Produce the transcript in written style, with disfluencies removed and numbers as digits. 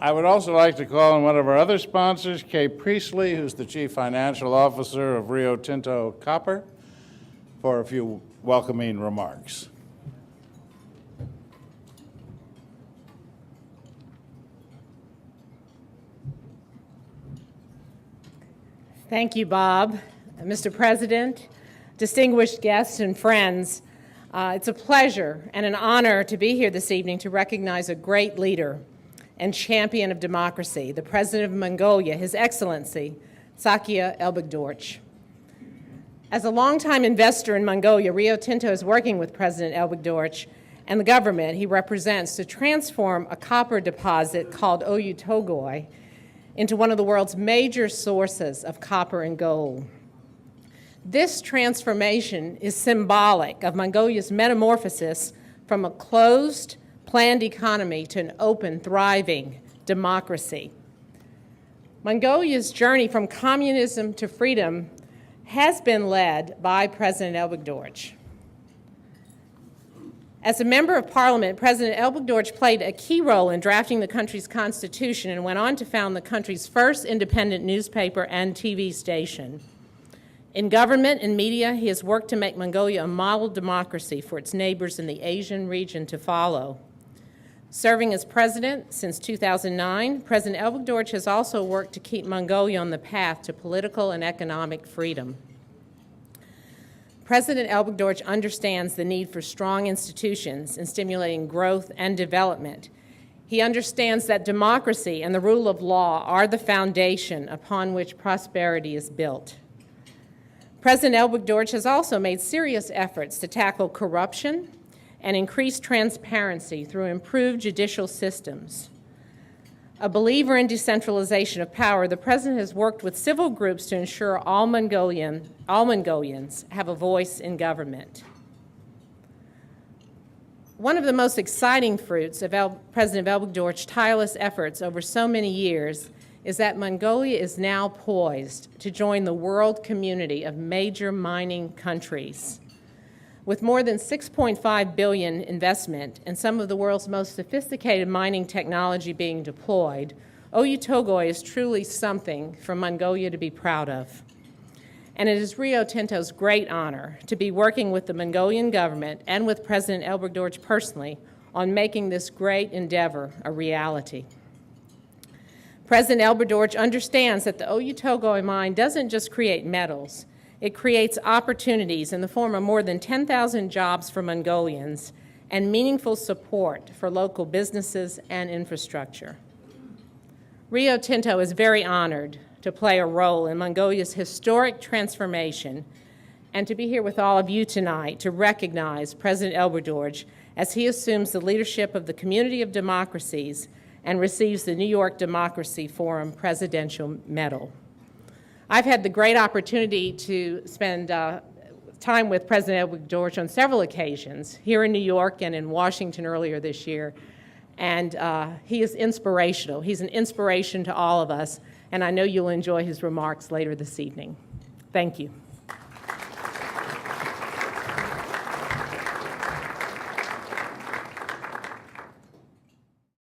I would also like to call on one of our other sponsors, Kay Priestley, who's the Chief Financial Officer of Rio Tinto Copper, for a few welcoming remarks. Thank you, Bob. Mr. President, distinguished guests and friends, it's a pleasure and an honor to be here this evening to recognize a great leader and champion of democracy, the President of Mongolia, His Excellency, Sakya Elbegdorch. As a longtime investor in Mongolia, Rio Tinto is working with President Elbegdorch and the government he represents to transform a copper deposit called Oyu Tolgoi into one of the world's major sources of copper and gold. This transformation is symbolic of Mongolia's metamorphosis from a closed, planned economy to an open, thriving democracy. Mongolia's journey from communism to freedom has been led by President Elbegdorch. As a member of parliament, President Elbegdorch played a key role in drafting the country's constitution and went on to found the country's first independent newspaper and TV station. In government and media, he has worked to make Mongolia a model democracy for its neighbors in the Asian region to follow. Serving as president since 2009, President Elbegdorch has also worked to keep Mongolia on the path to political and economic freedom. President Elbegdorch understands the need for strong institutions in stimulating growth and development. He understands that democracy and the rule of law are the foundation upon which prosperity is built. President Elbegdorch has also made serious efforts to tackle corruption and increase transparency through improved judicial systems. A believer in decentralization of power, the President has worked with civil groups to ensure all Mongolians have a voice in government. One of the most exciting fruits of President Elbegdorch's tireless efforts over so many years is that Mongolia is now poised to join the world community of major mining countries. With more than $6.5 billion investment and some of the world's most sophisticated mining technology being deployed, Oyu Tolgoi is truly something for Mongolia to be proud of. And it is Rio Tinto's great honor to be working with the Mongolian government and with President Elbegdorch personally on making this great endeavor a reality. President Elbegdorch understands that the Oyu Tolgoi mine doesn't just create metals. It creates opportunities in the form of more than 10,000 jobs for Mongolians and meaningful support for local businesses and infrastructure. Rio Tinto is very honored to play a role in Mongolia's historic transformation and to be here with all of you tonight to recognize President Elbegdorch as he assumes the leadership of the community of democracies and receives the New York Democracy Forum Presidential Medal. I've had the great opportunity to spend time with President Elbegdorch on several occasions, here in New York and in Washington earlier this year, and he is inspirational. He's an inspiration to all of us, and I know you'll enjoy his remarks later this evening. Thank you.